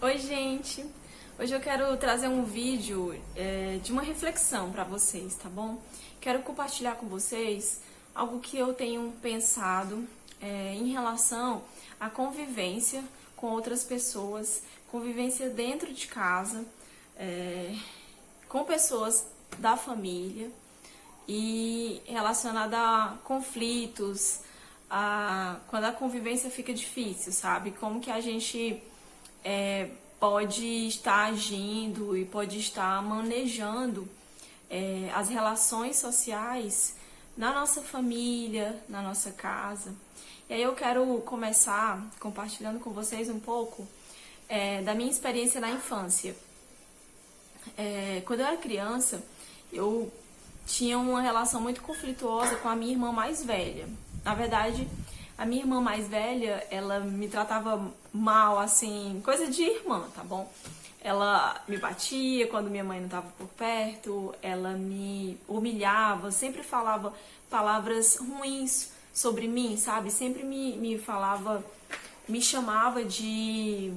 Oi, gente! Hoje eu quero trazer um vídeo de uma reflexão para vocês, tá bom? Quero compartilhar com vocês algo que eu tenho pensado em relação à convivência com outras pessoas, convivência dentro de casa, com pessoas da família e relacionada a conflitos, quando a convivência fica difícil, sabe? Como que a gente pode estar agindo e pode estar manejando as relações sociais na nossa família, na nossa casa. E aí eu quero começar compartilhando com vocês um pouco da minha experiência na infância. Quando eu era criança, eu tinha uma relação muito conflituosa com a minha irmã mais velha. Na verdade, a minha irmã mais velha, ela me tratava mal, assim, coisa de irmã, tá bom? Ela me batia quando minha mãe não estava por perto, ela me humilhava, sempre falava palavras ruins sobre mim, sabe? Sempre me falava, me chamava de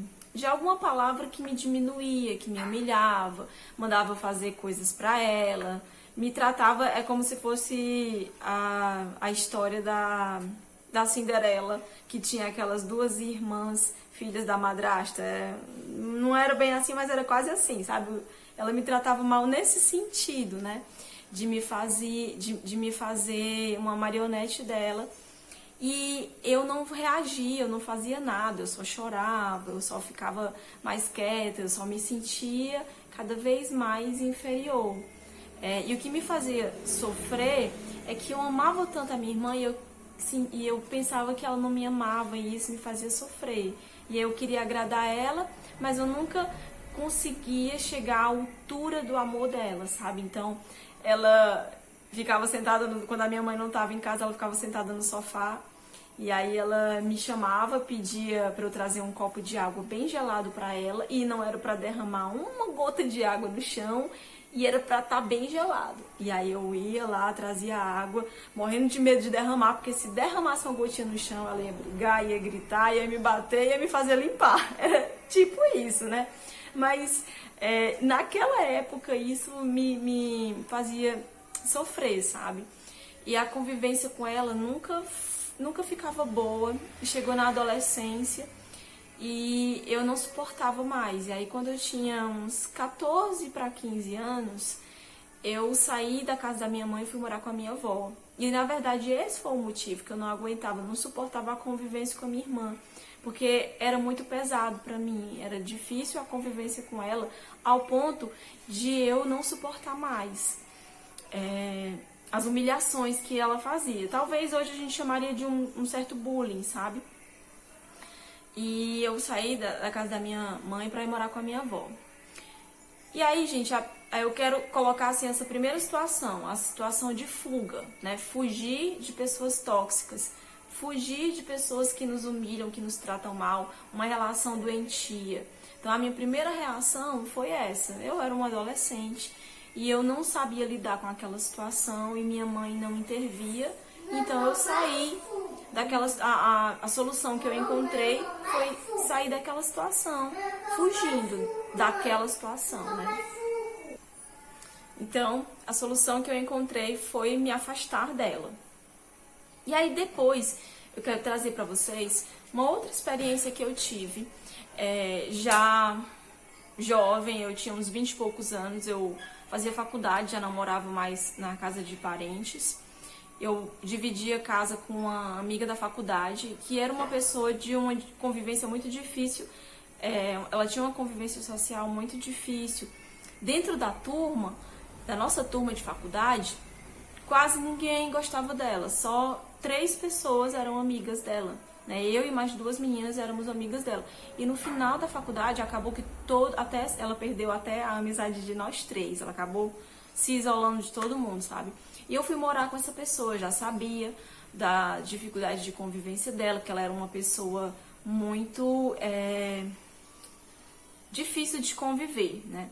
alguma palavra que me diminuía, que me humilhava, mandava fazer coisas pra ela, me tratava, como se fosse a história da Cinderela, que tinha aquelas duas irmãs, filhas da madrasta. Não era bem assim, mas era quase assim, sabe? Ela me tratava mal nesse sentido, né? De me fazer uma marionete dela. E eu não reagia, eu não fazia nada, eu só chorava, eu só ficava mais quieta, eu só me sentia cada vez mais inferior. E o que me fazia sofrer é que eu amava tanto a minha irmã e eu pensava que ela não me amava, e isso me fazia sofrer. E eu queria agradar ela, mas eu nunca conseguia chegar à altura do amor dela, sabe? Então, ela ficava sentada, quando a minha mãe não estava em casa, ela ficava sentada no sofá, e aí ela me chamava, pedia para eu trazer um copo de água bem gelado para ela, e não era para derramar uma gota de água no chão, e era pra estar bem gelado. E aí eu ia lá, trazia água, morrendo de medo de derramar, porque se derramasse uma gotinha no chão, ela ia brigar, ia gritar, ia me bater, ia me fazer limpar. Era tipo isso, né? Mas naquela época isso me fazia sofrer, sabe? E a convivência com ela nunca ficava boa. Chegou na adolescência e eu não suportava mais. E aí quando eu tinha uns 14 para 15 anos, eu saí da casa da minha mãe e fui morar com a minha avó. E na verdade esse foi o motivo, que eu não aguentava, não suportava a convivência com a minha irmã. Porque era muito pesado pra mim, era difícil a convivência com ela, ao ponto de eu não suportar mais as humilhações que ela fazia. Talvez hoje a gente chamaria de um certo bullying, sabe? E eu saí da casa da minha mãe pra ir morar com a minha avó. E aí, gente, eu quero colocar assim essa primeira situação, a situação de fuga, né? Fugir de pessoas tóxicas, fugir de pessoas que nos humilham, que nos tratam mal, uma relação doentia. Então a minha primeira reação foi essa. Eu era uma adolescente e eu não sabia lidar com aquela situação e minha mãe não intervia. Então eu saí a solução que eu encontrei foi sair daquela situação, fugindo daquela situação, né? Então, a solução que eu encontrei foi me afastar dela. E aí depois, eu quero trazer pra vocês uma outra experiência que eu tive. Já jovem, eu tinha uns 20 e poucos anos, eu fazia faculdade, já não morava mais na casa de parentes. Eu dividia casa com uma amiga da faculdade, que era uma pessoa de uma convivência muito difícil. Ela tinha uma convivência social muito difícil. Dentro da turma, da nossa turma de faculdade, quase ninguém gostava dela. Só 3 pessoas eram amigas dela, né? Eu e mais 2 meninas éramos amigas dela. E no final da faculdade, acabou que ela perdeu até a amizade de nós 3. Ela acabou se isolando de todo mundo, sabe? E eu fui morar com essa pessoa, já sabia da dificuldade de convivência dela, que ela era uma pessoa muito difícil de conviver, né?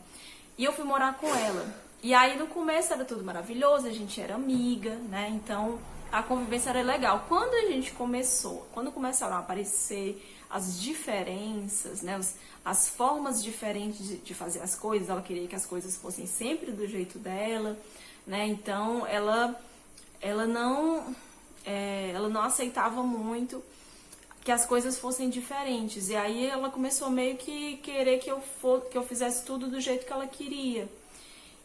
E eu fui morar com ela. E aí no começo era tudo maravilhoso, a gente era amiga, né? Então a convivência era legal. Quando começaram a aparecer as diferenças, né, as formas diferentes de fazer as coisas, ela queria que as coisas fossem sempre do jeito dela, né, então ela não aceitava muito que as coisas fossem diferentes, e aí ela começou meio que querer que eu fizesse tudo do jeito que ela queria.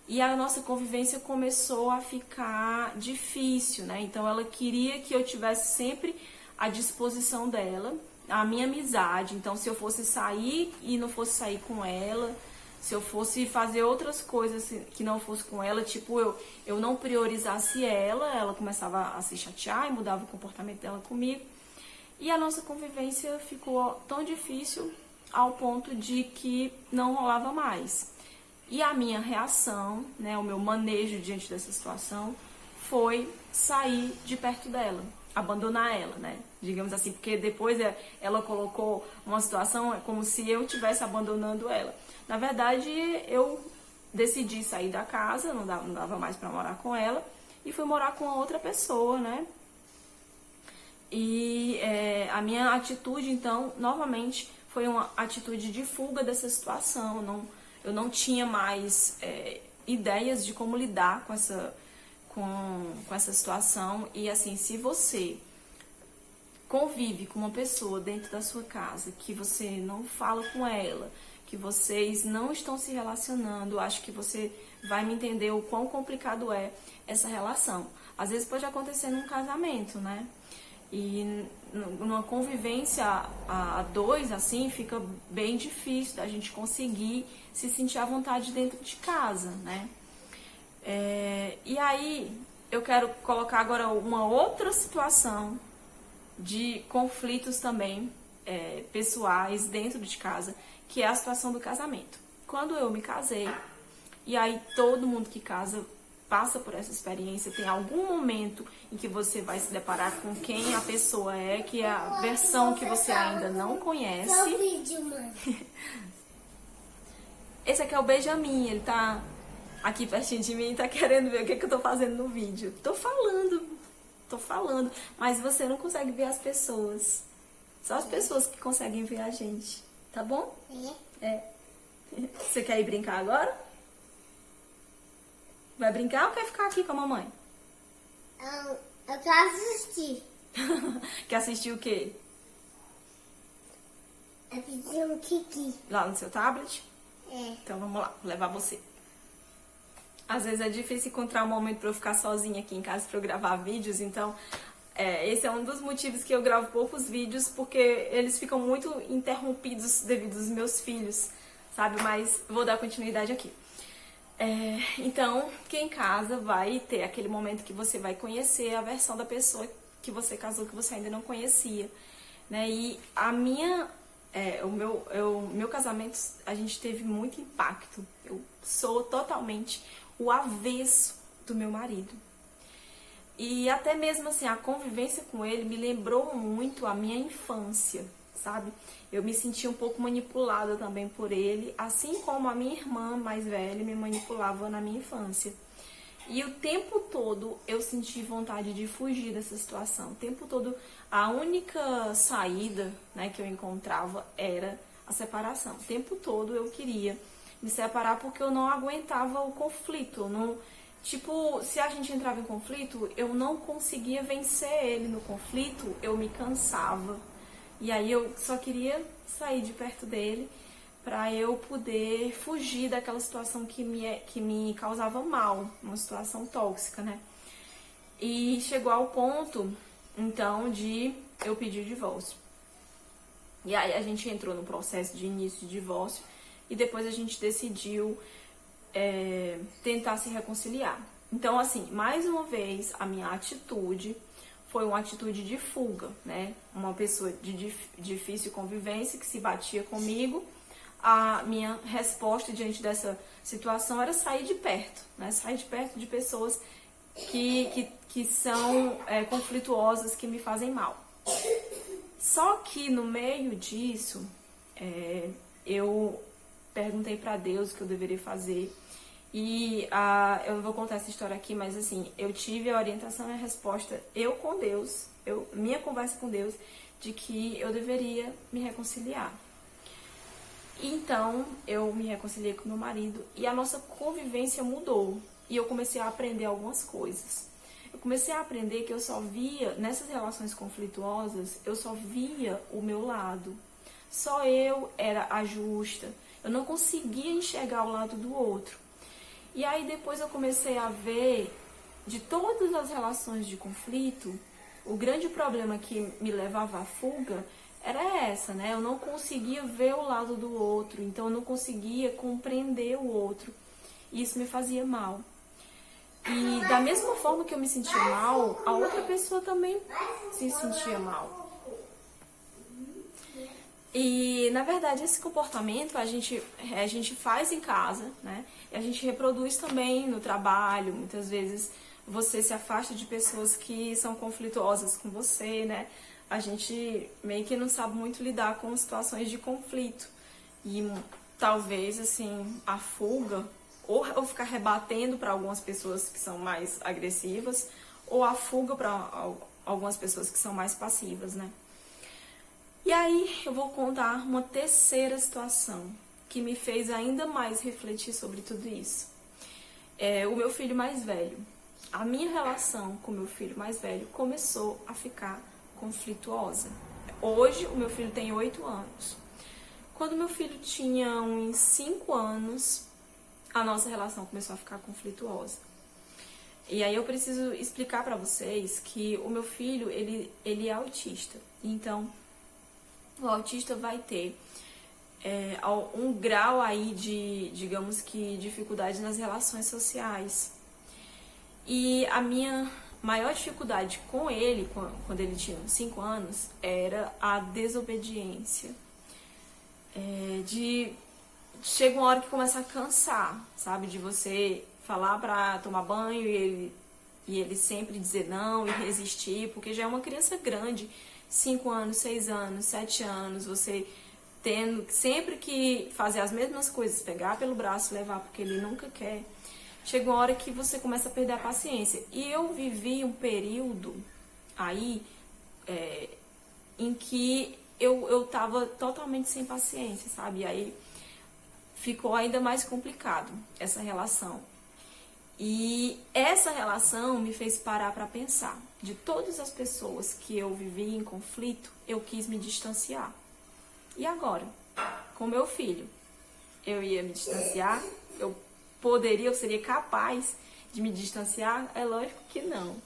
E a nossa convivência começou a ficar difícil, né? Então ela queria que eu tivesse sempre à disposição dela, a minha amizade. Então se eu fosse sair e não fosse sair com ela, se eu fosse fazer outras coisas que não fosse com ela, tipo eu não priorizasse ela começava a se chatear e mudava o comportamento dela comigo. E a nossa convivência ficou tão difícil ao ponto de que não rolava mais. E a minha reação, né, o meu manejo diante dessa situação foi sair de perto dela, abandonar ela, né? Digamos assim, porque depois ela colocou uma situação como se eu estivesse abandonando ela. Na verdade, eu decidi sair da casa, não dava mais para morar com ela, e fui morar com outra pessoa, né? E a minha atitude, então, novamente, foi uma atitude de fuga dessa situação. Eu não tinha mais ideias de como lidar com essa situação. E assim, se você convive com uma pessoa dentro da sua casa, que você não fala com ela, que vocês não estão se relacionando, acho que você vai me entender o quão complicado é essa relação. Às vezes pode acontecer num casamento, né? E numa convivência a dois, assim, fica bem difícil da gente conseguir se sentir à vontade dentro de casa, né? E aí, eu quero colocar agora uma outra situação de conflitos também pessoais dentro de casa, que é a situação do casamento. Quando eu me casei, e aí todo mundo que casa passa por essa experiência, tem algum momento em que você vai se deparar com quem a pessoa é, que é a versão que você ainda não conhece. Qual vídeo, mãe? Esse aqui é o Benjamin, ele tá aqui pertinho de mim e tá querendo ver o que eu tô fazendo no vídeo. Tô falando, mas você não consegue ver as pessoas. Só as pessoas que conseguem ver a gente, tá bom? É. Você quer ir brincar agora? Vai brincar ou quer ficar aqui com a mamãe? Eu quero assistir. Quer assistir o quê? Eu pedi um Kiki. Lá no seu tablet? É. Então vamos lá, vou levar você. Às vezes é difícil encontrar um momento pra eu ficar sozinha aqui em casa pra eu gravar vídeos, então esse é um dos motivos que eu gravo poucos vídeos, porque eles ficam muito interrompidos devido aos meus filhos, sabe? Mas vou dar continuidade aqui. Então, quem casa vai ter aquele momento que você vai conhecer a versão da pessoa que você casou, que você ainda não conhecia, né? E o meu casamento, a gente teve muito impacto. Eu sou totalmente o avesso do meu marido. E até mesmo assim, a convivência com ele me lembrou muito a minha infância, sabe? Eu me senti um pouco manipulada também por ele, assim como a minha irmã mais velha me manipulava na minha infância. E o tempo todo eu senti vontade de fugir dessa situação. O tempo todo a única saída, né, que eu encontrava era a separação. O tempo todo eu queria me separar porque eu não aguentava o conflito. Tipo, se a gente entrava em conflito, eu não conseguia vencer ele no conflito, eu me cansava. E aí eu só queria sair de perto dele para eu poder fugir daquela situação que me causava mal, uma situação tóxica, né? E chegou ao ponto, então, de eu pedir o divórcio. E aí a gente entrou no processo de início de divórcio e depois a gente decidiu tentar se reconciliar. Então, assim, mais uma vez, a minha atitude foi uma atitude de fuga, né? Uma pessoa de difícil convivência que se batia comigo. A minha resposta diante dessa situação era sair de perto, né? Sair de perto de pessoas que são conflituosas, que me fazem mal. Só que no meio disso, eu perguntei para Deus o que eu deveria fazer E eu vou contar essa história aqui, mas assim, eu tive a orientação e a resposta, eu com Deus, minha conversa com Deus, de que eu deveria me reconciliar. Então, eu me reconciliei com meu marido e a nossa convivência mudou. E eu comecei a aprender algumas coisas. Eu comecei a aprender que eu só via, nessas relações conflituosas, eu só via o meu lado. Só eu era a justa. Eu não conseguia enxergar o lado do outro. E aí depois eu comecei a ver, de todas as relações de conflito, o grande problema que me levava à fuga era essa, né? Eu não conseguia ver o lado do outro, então eu não conseguia compreender o outro. E isso me fazia mal. E da mesma forma que eu me sentia mal, a outra pessoa também se sentia mal. E, na verdade, esse comportamento a gente faz em casa, né? E a gente reproduz também no trabalho. Muitas vezes você se afasta de pessoas que são conflituosas com você, né? A gente meio que não sabe muito lidar com situações de conflito. E talvez, assim, a fuga, ou ficar rebatendo para algumas pessoas que são mais agressivas, ou a fuga para algumas pessoas que são mais passivas, né? E aí eu vou contar uma terceira situação que me fez ainda mais refletir sobre tudo isso. O meu filho mais velho. A minha relação com o meu filho mais velho começou a ficar conflituosa. Hoje o meu filho tem 8 anos. Quando meu filho tinha uns 5 anos, a nossa relação começou a ficar conflituosa. E aí eu preciso explicar para vocês que o meu filho, ele é autista. Então, o autista vai ter um grau aí de, digamos que, dificuldade nas relações sociais. E a minha maior dificuldade com ele, quando ele tinha 5 anos, era a desobediência. Chega uma hora que começa a cansar, sabe? De você falar pra tomar banho e ele sempre dizer não e resistir, porque já é uma criança grande, 5 anos, 6 anos, 7 anos, você tendo sempre que fazer as mesmas coisas, pegar pelo braço e levar porque ele nunca quer. Chega uma hora que você começa a perder a paciência. E eu vivi um período aí em que eu tava totalmente sem paciência, sabe? E aí ficou ainda mais complicado essa relação. E essa relação me fez parar para pensar. De todas as pessoas que eu vivi em conflito, eu quis me distanciar. E agora? Com meu filho, eu ia me distanciar? Eu seria capaz de me distanciar? É lógico que não.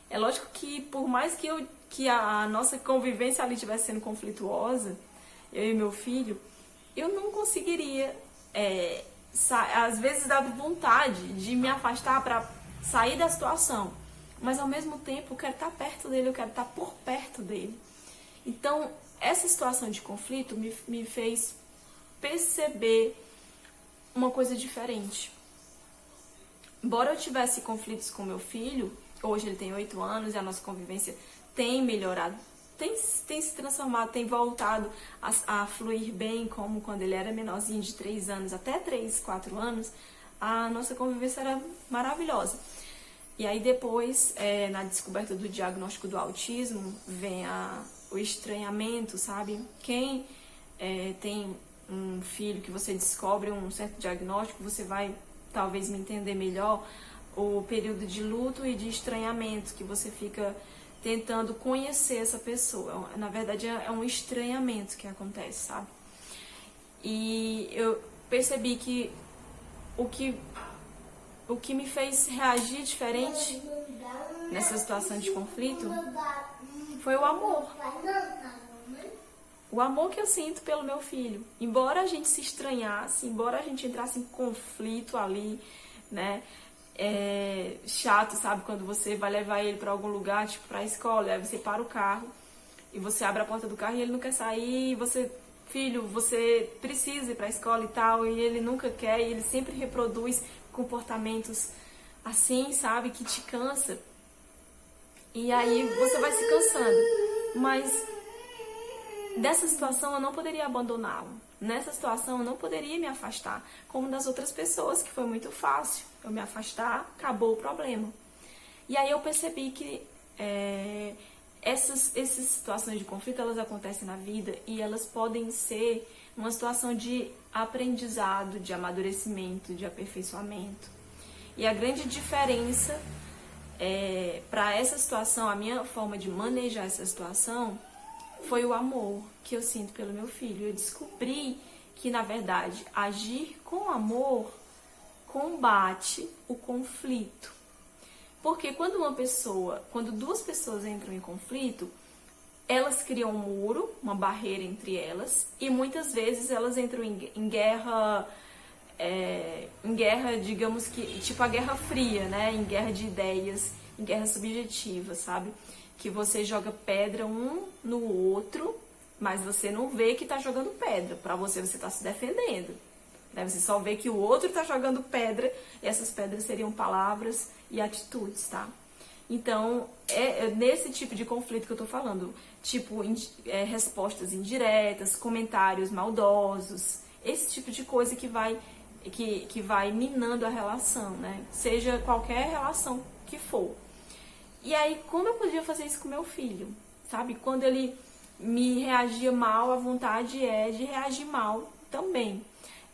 É lógico que por mais que a nossa convivência ali estivesse sendo conflituosa, eu e meu filho, eu não conseguiria, às vezes dava vontade de me afastar para sair da situação, mas ao mesmo tempo eu quero estar perto dele, eu quero estar por perto dele. Então, essa situação de conflito me fez perceber uma coisa diferente. Embora eu tivesse conflitos com meu filho, hoje ele tem 8 anos e a nossa convivência tem melhorado, tem se transformado, tem voltado a fluir bem, como quando ele era menorzinho, de 3 anos até 3, 4 anos, a nossa convivência era maravilhosa. E aí depois, na descoberta do diagnóstico do autismo, vem o estranhamento, sabe? Quem tem um filho que você descobre um certo diagnóstico, você vai talvez me entender melhor, o período de luto e de estranhamento, que você fica tentando conhecer essa pessoa. Na verdade, é um estranhamento que acontece, sabe? E eu percebi que o que me fez reagir diferente nessa situação de conflito foi o amor. O amor que eu sinto pelo meu filho. Embora a gente se estranhasse, embora a gente entrasse em conflito ali, né? Chato, sabe? Quando você vai levar ele pra algum lugar, tipo pra escola, aí você para o carro e você abre a porta do carro e ele não quer sair, e você, filho, você precisa ir pra escola e tal, e ele nunca quer, e ele sempre reproduz comportamentos assim, sabe? Que te cansa. E aí você vai se cansando. Mas dessa situação eu não poderia abandoná-lo. nessa situação eu não poderia me afastar, como das outras pessoas, que foi muito fácil eu me afastar, acabou o problema. E aí eu percebi que essas situações de conflito, elas acontecem na vida e elas podem ser uma situação de aprendizado, de amadurecimento, de aperfeiçoamento. E a grande diferença para essa situação, a minha forma de manejar essa situação, foi o amor que eu sinto pelo meu filho. Eu descobri que, na verdade, agir com amor combate o conflito. Porque quando duas pessoas entram em conflito, elas criam um muro, uma barreira entre elas, e muitas vezes elas entram em guerra, digamos que, tipo a Guerra Fria, né? Em guerra de ideias, em guerra subjetiva, sabe? Que você joga pedra um no outro, mas você não vê que tá jogando pedra. Pra você tá se defendendo. Né? Você só vê que o outro tá jogando pedra, e essas pedras seriam palavras e atitudes, tá? Então, é nesse tipo de conflito que eu tô falando. Tipo, respostas indiretas, comentários maldosos, esse tipo de coisa que vai minando a relação, né? Seja qualquer relação que for. E aí, como eu podia fazer isso com meu filho? Sabe? Quando ele me reagia mal, a vontade é de reagir mal também.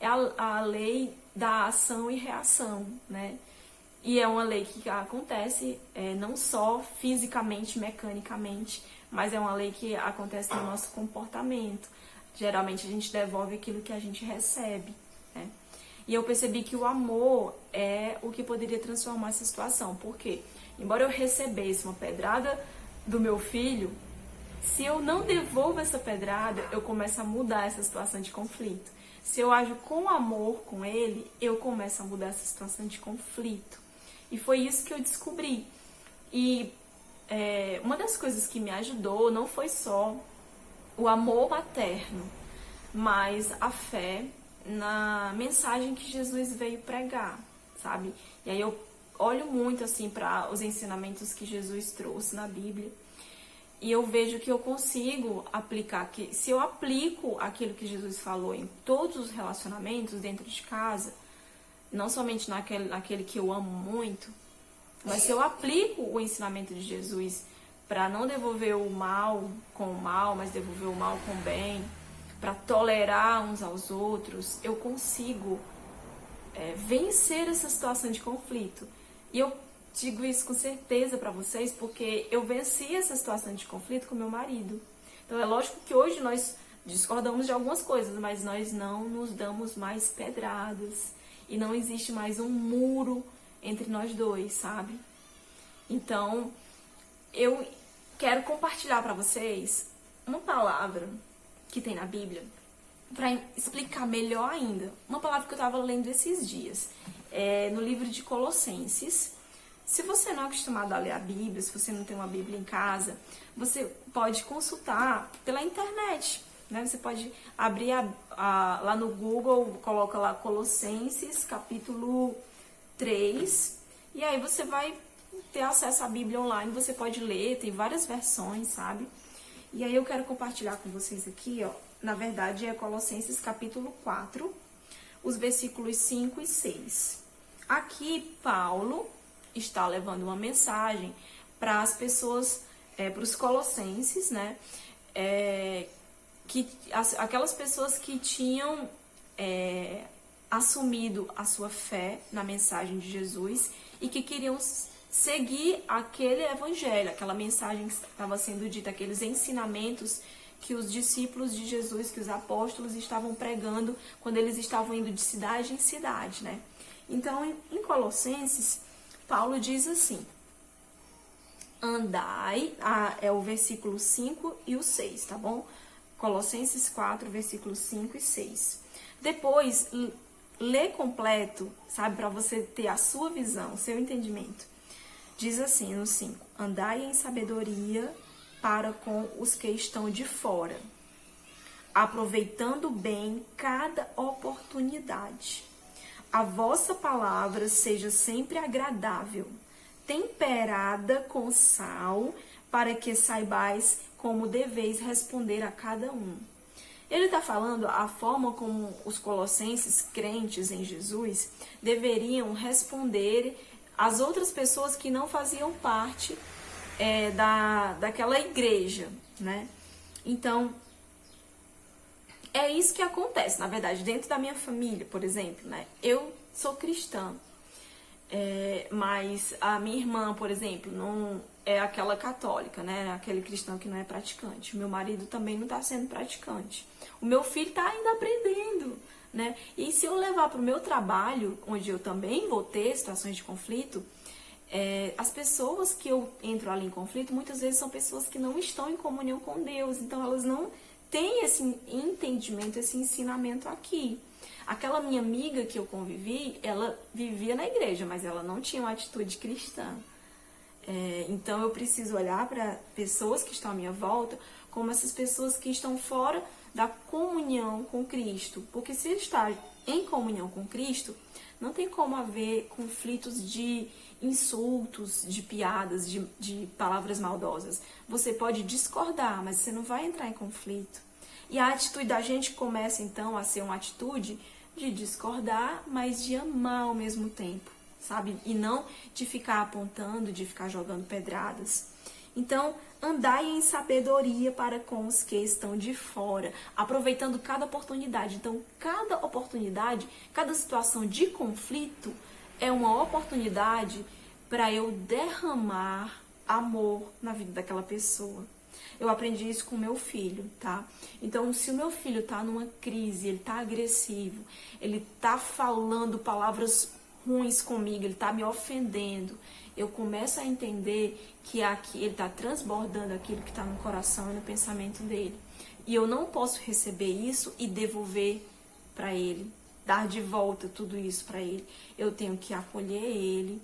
É a lei da ação e reação, né? E é uma lei que acontece não só fisicamente, mecanicamente, mas é uma lei que acontece no nosso comportamento. Geralmente a gente devolve aquilo que a gente recebe, né? E eu percebi que o amor é o que poderia transformar essa situação. Por quê? Embora eu recebesse uma pedrada do meu filho, se eu não devolvo essa pedrada, eu começo a mudar essa situação de conflito. Se eu ajo com amor com ele, eu começo a mudar essa situação de conflito. E foi isso que eu descobri. E uma das coisas que me ajudou não foi só o amor materno, mas a fé na mensagem que Jesus veio pregar, sabe? E aí eu olho muito assim para os ensinamentos que Jesus trouxe na Bíblia e eu vejo que eu consigo aplicar, que se eu aplico aquilo que Jesus falou em todos os relacionamentos dentro de casa, não somente naquele que eu amo muito, mas se eu aplico o ensinamento de Jesus para não devolver o mal com o mal, mas devolver o mal com o bem, para tolerar uns aos outros, eu consigo vencer essa situação de conflito. E eu digo isso com certeza para vocês, porque eu venci essa situação de conflito com meu marido. Então é lógico que hoje nós discordamos de algumas coisas, mas nós não nos damos mais pedradas. E não existe mais um muro entre nós dois, sabe? Então, eu quero compartilhar para vocês uma palavra que tem na Bíblia para explicar melhor ainda. Uma palavra que eu estava lendo esses dias, no livro de Colossenses. Se você não é acostumado a ler a Bíblia, se você não tem uma Bíblia em casa, você pode consultar pela internet, né? Você pode abrir lá no Google, coloca lá Colossenses, capítulo 3, e aí você vai ter acesso à Bíblia online, você pode ler, tem várias versões, sabe? E aí eu quero compartilhar com vocês aqui, ó, na verdade é Colossenses capítulo 4, os versículos 5 e 6. Aqui, Paulo está levando uma mensagem para as pessoas, para os colossenses, né? Aquelas pessoas que tinham assumido a sua fé na mensagem de Jesus e que queriam seguir aquele evangelho, aquela mensagem que estava sendo dita, aqueles ensinamentos que os discípulos de Jesus, que os apóstolos estavam pregando quando eles estavam indo de cidade em cidade, né? Então, em Colossenses, Paulo diz assim: andai, é o versículo 5 e o 6, tá bom? Colossenses 4, versículos 5 e 6. Depois, lê completo, sabe, para você ter a sua visão, o seu entendimento. Diz assim no 5: andai em sabedoria para com os que estão de fora, aproveitando bem cada oportunidade. A vossa palavra seja sempre agradável, temperada com sal, para que saibais como deveis responder a cada um. Ele está falando a forma como os colossenses crentes em Jesus deveriam responder às outras pessoas que não faziam parte daquela igreja, né? Então, é isso que acontece, na verdade, dentro da minha família, por exemplo, né? Eu sou cristã, mas a minha irmã, por exemplo, não é aquela católica, né? Aquele cristão que não é praticante. O meu marido também não está sendo praticante. O meu filho está ainda aprendendo, né? E se eu levar para o meu trabalho, onde eu também vou ter situações de conflito, as pessoas que eu entro ali em conflito, muitas vezes são pessoas que não estão em comunhão com Deus, então elas não têm esse entendimento, esse ensinamento aqui. Aquela minha amiga que eu convivi, ela vivia na igreja, mas ela não tinha uma atitude cristã. Então eu preciso olhar para pessoas que estão à minha volta como essas pessoas que estão fora da comunhão com Cristo. Porque se estar em comunhão com Cristo, não tem como haver conflitos de insultos, de piadas, de palavras maldosas. Você pode discordar, mas você não vai entrar em conflito. E a atitude da gente começa então a ser uma atitude de discordar, mas de amar ao mesmo tempo, sabe? E não de ficar apontando, de ficar jogando pedradas. Então, andai em sabedoria para com os que estão de fora, aproveitando cada oportunidade. Então, cada oportunidade, cada situação de conflito é uma oportunidade para eu derramar amor na vida daquela pessoa. Eu aprendi isso com o meu filho, tá? Então, se o meu filho tá numa crise, ele tá agressivo, ele tá falando palavras ruins comigo, ele tá me ofendendo, eu começo a entender que aqui ele tá transbordando aquilo que tá no coração e no pensamento dele. E eu não posso receber isso e devolver para ele, dar de volta tudo isso para ele. Eu tenho que acolher ele,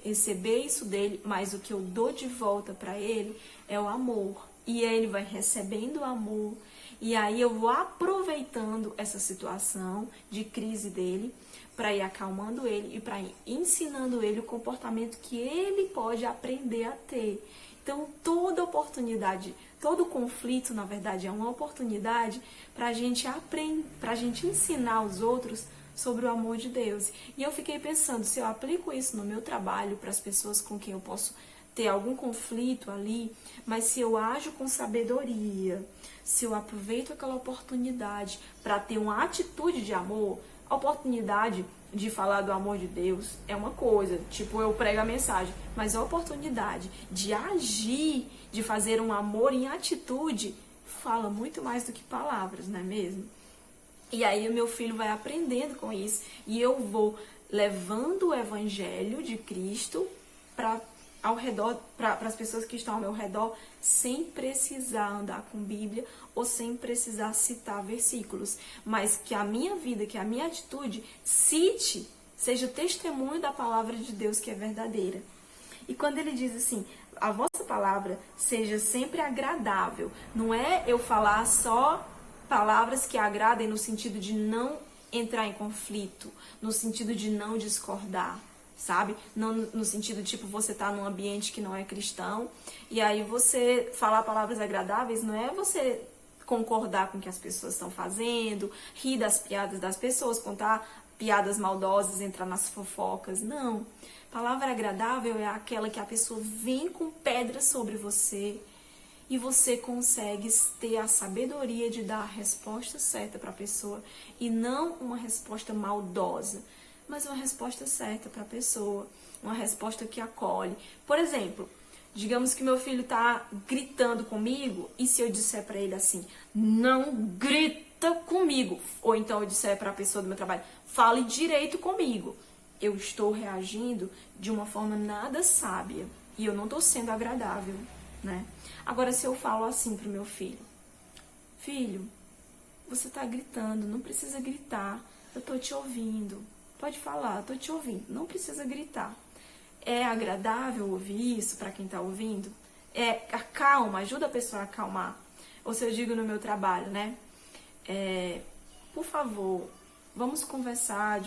receber isso dele, mas o que eu dou de volta para ele é o amor. E aí ele vai recebendo o amor, e aí eu vou aproveitando essa situação de crise dele para ir acalmando ele e para ir ensinando ele o comportamento que ele pode aprender a ter. Então, toda oportunidade, todo conflito, na verdade, é uma oportunidade para a gente aprender, para a gente ensinar os outros sobre o amor de Deus. E eu fiquei pensando, se eu aplico isso no meu trabalho, para as pessoas com quem eu posso ter algum conflito ali, mas se eu ajo com sabedoria, se eu aproveito aquela oportunidade para ter uma atitude de amor, a oportunidade de falar do amor de Deus é uma coisa, tipo eu prego a mensagem, mas a oportunidade de agir, de fazer um amor em atitude, fala muito mais do que palavras, não é mesmo? E aí o meu filho vai aprendendo com isso e eu vou levando o evangelho de Cristo ao redor, para as pessoas que estão ao meu redor, sem precisar andar com Bíblia ou sem precisar citar versículos, mas que a minha vida, que a minha atitude seja testemunho da palavra de Deus que é verdadeira. E quando ele diz assim, a vossa palavra seja sempre agradável, não é eu falar só palavras que agradem no sentido de não entrar em conflito, no sentido de não discordar, sabe? Não no sentido, tipo, você tá num ambiente que não é cristão, e aí você falar palavras agradáveis não é você concordar com o que as pessoas estão fazendo, rir das piadas das pessoas, contar piadas maldosas, entrar nas fofocas, não. Palavra agradável é aquela que a pessoa vem com pedras sobre você e você consegue ter a sabedoria de dar a resposta certa para a pessoa e não uma resposta maldosa, mas uma resposta certa para a pessoa, uma resposta que acolhe. Por exemplo, digamos que meu filho está gritando comigo e se eu disser para ele assim, não grita comigo, ou então eu disser para a pessoa do meu trabalho, fale direito comigo, eu estou reagindo de uma forma nada sábia e eu não estou sendo agradável, né? Agora, se eu falo assim pro meu filho, filho, você tá gritando, não precisa gritar, eu tô te ouvindo, pode falar, eu tô te ouvindo, não precisa gritar. É agradável ouvir isso para quem tá ouvindo? Acalma, ajuda a pessoa a acalmar. Ou se eu digo no meu trabalho, né? Por favor, vamos conversar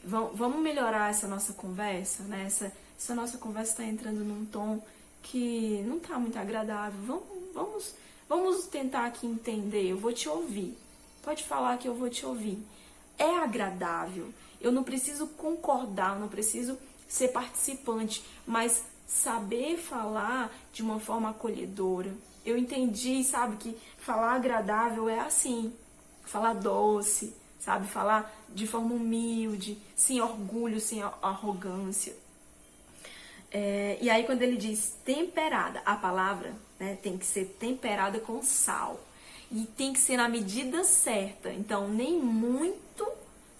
vamos melhorar essa nossa conversa, né? Essa nossa conversa está entrando num tom que não está muito agradável. Vamos Vamos tentar aqui entender, eu vou te ouvir. Pode falar que eu vou te ouvir. É agradável. Eu não preciso concordar, eu não preciso ser participante, mas saber falar de uma forma acolhedora. Eu entendi, sabe, que falar agradável é assim, falar doce, sabe, falar de forma humilde, sem orgulho, sem arrogância. E aí quando ele diz temperada, a palavra, né, tem que ser temperada com sal. E tem que ser na medida certa. Então, nem muito,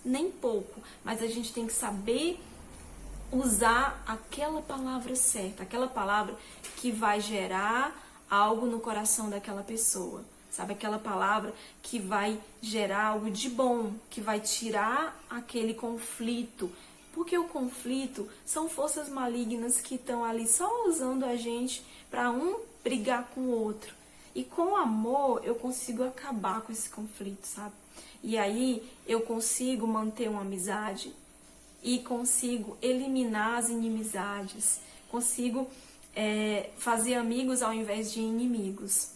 nem pouco. Mas a gente tem que saber usar aquela palavra certa. Aquela palavra que vai gerar algo no coração daquela pessoa. Sabe? Aquela palavra que vai gerar algo de bom. Que vai tirar aquele conflito. Porque o conflito são forças malignas que estão ali só usando a gente para um brigar com o outro. E com amor eu consigo acabar com esse conflito, sabe? E aí eu consigo manter uma amizade e consigo eliminar as inimizades. Consigo fazer amigos ao invés de inimigos.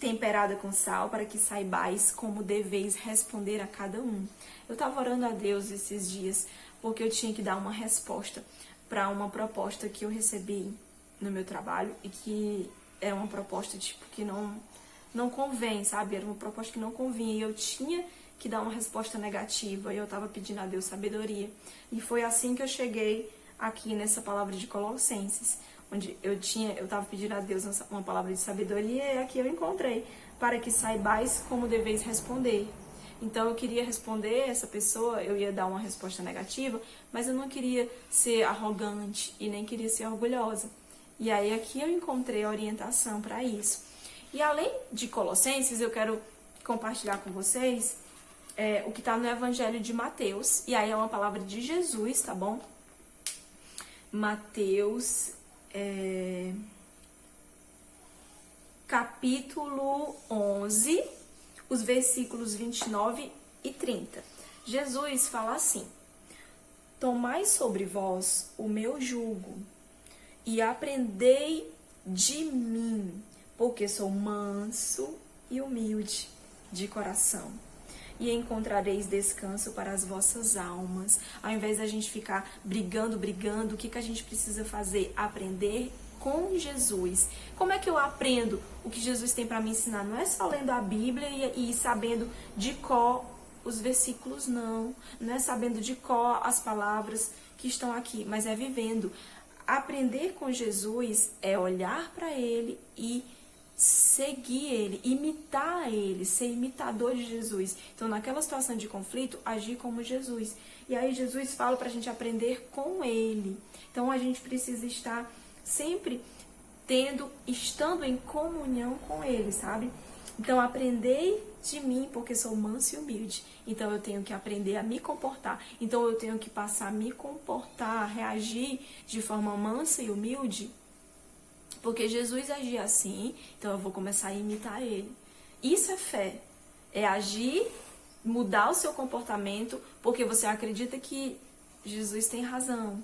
Temperada com sal, para que saibais como deveis responder a cada um. Eu estava orando a Deus esses dias, porque eu tinha que dar uma resposta para uma proposta que eu recebi no meu trabalho e que era uma proposta tipo que não convém, sabe? Era uma proposta que não convinha e eu tinha que dar uma resposta negativa e eu estava pedindo a Deus sabedoria. E foi assim que eu cheguei aqui nessa palavra de Colossenses, onde eu estava pedindo a Deus uma palavra de sabedoria e aqui eu encontrei, para que saibais como deveis responder. Então eu queria responder essa pessoa, eu ia dar uma resposta negativa, mas eu não queria ser arrogante e nem queria ser orgulhosa. E aí aqui eu encontrei a orientação para isso. E além de Colossenses, eu quero compartilhar com vocês o que está no Evangelho de Mateus. E aí é uma palavra de Jesus, tá bom? Mateus, capítulo 11, os versículos 29 e 30. Jesus fala assim: tomai sobre vós o meu jugo e aprendei de mim, porque sou manso e humilde de coração, e encontrareis descanso para as vossas almas. Ao invés da gente ficar brigando, o que a gente precisa fazer? Aprender com Jesus. Como é que eu aprendo o que Jesus tem para me ensinar? Não é só lendo a Bíblia e sabendo de cor os versículos, não. Não é sabendo de cor as palavras que estão aqui, mas é vivendo. Aprender com Jesus é olhar para Ele e seguir Ele, imitar Ele, ser imitador de Jesus. Então, naquela situação de conflito, agir como Jesus. E aí Jesus fala para a gente aprender com Ele. Então, a gente precisa estar sempre estando em comunhão com Ele, sabe? Então, aprendei de mim, porque sou manso e humilde. Então, eu tenho que aprender a me comportar. Então, eu tenho que passar a me comportar, reagir de forma mansa e humilde, porque Jesus agia assim, então eu vou começar a imitar Ele. Isso é fé. É agir, mudar o seu comportamento, porque você acredita que Jesus tem razão.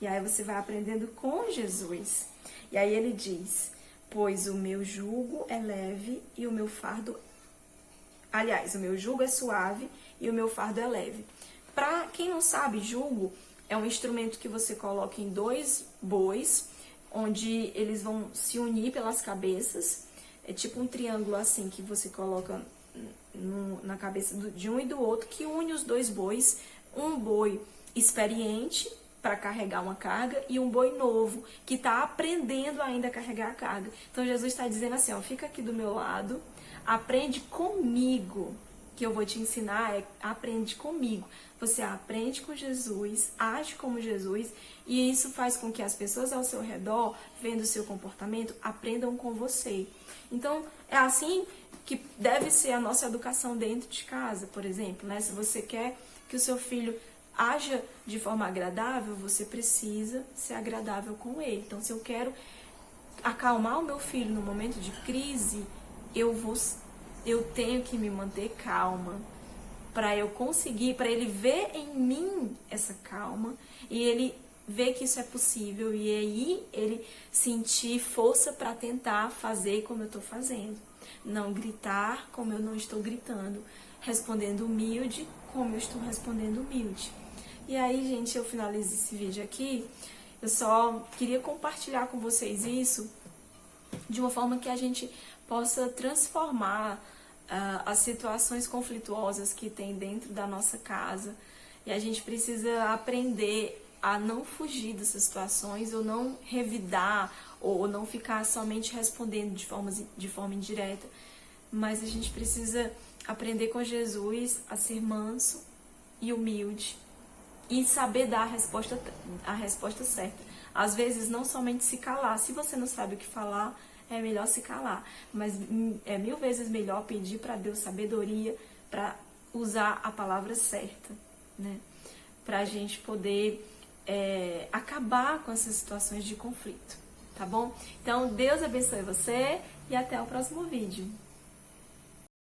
E aí você vai aprendendo com Jesus. E aí ele diz: pois o meu jugo é leve e o meu fardo... Aliás, o meu jugo é suave e o meu fardo é leve. Para quem não sabe, jugo é um instrumento que você coloca em 2 bois, onde eles vão se unir pelas cabeças. É tipo um triângulo assim, que você coloca na cabeça de um e do outro, que une os 2 bois. Um boi experiente para carregar uma carga e um boi novo, que está aprendendo ainda a carregar a carga. Então Jesus está dizendo assim, ó, fica aqui do meu lado, aprende comigo, que eu vou te ensinar, aprende comigo. Você aprende com Jesus, age como Jesus, e isso faz com que as pessoas ao seu redor, vendo o seu comportamento, aprendam com você. Então, é assim que deve ser a nossa educação dentro de casa, por exemplo, né? Se você quer que o seu filho haja de forma agradável, você precisa ser agradável com ele. Então, se eu quero acalmar o meu filho no momento de crise, eu tenho que me manter calma, para eu conseguir, para ele ver em mim essa calma e ele ver que isso é possível e aí ele sentir força para tentar fazer como eu estou fazendo. Não gritar como eu não estou gritando, respondendo humilde como eu estou respondendo humilde. E aí, gente, eu finalizo esse vídeo aqui. Eu só queria compartilhar com vocês isso de uma forma que a gente possa transformar as situações conflituosas que tem dentro da nossa casa. E a gente precisa aprender a não fugir dessas situações, ou não revidar, ou não ficar somente respondendo de forma indireta. Mas a gente precisa aprender com Jesus a ser manso e humilde e saber dar a resposta certa. Às vezes, não somente se calar. Se você não sabe o que falar, é melhor se calar. Mas é 1000 vezes melhor pedir para Deus sabedoria para usar a palavra certa, né? Para a gente poder acabar com essas situações de conflito, tá bom? Então, Deus abençoe você e até o próximo vídeo.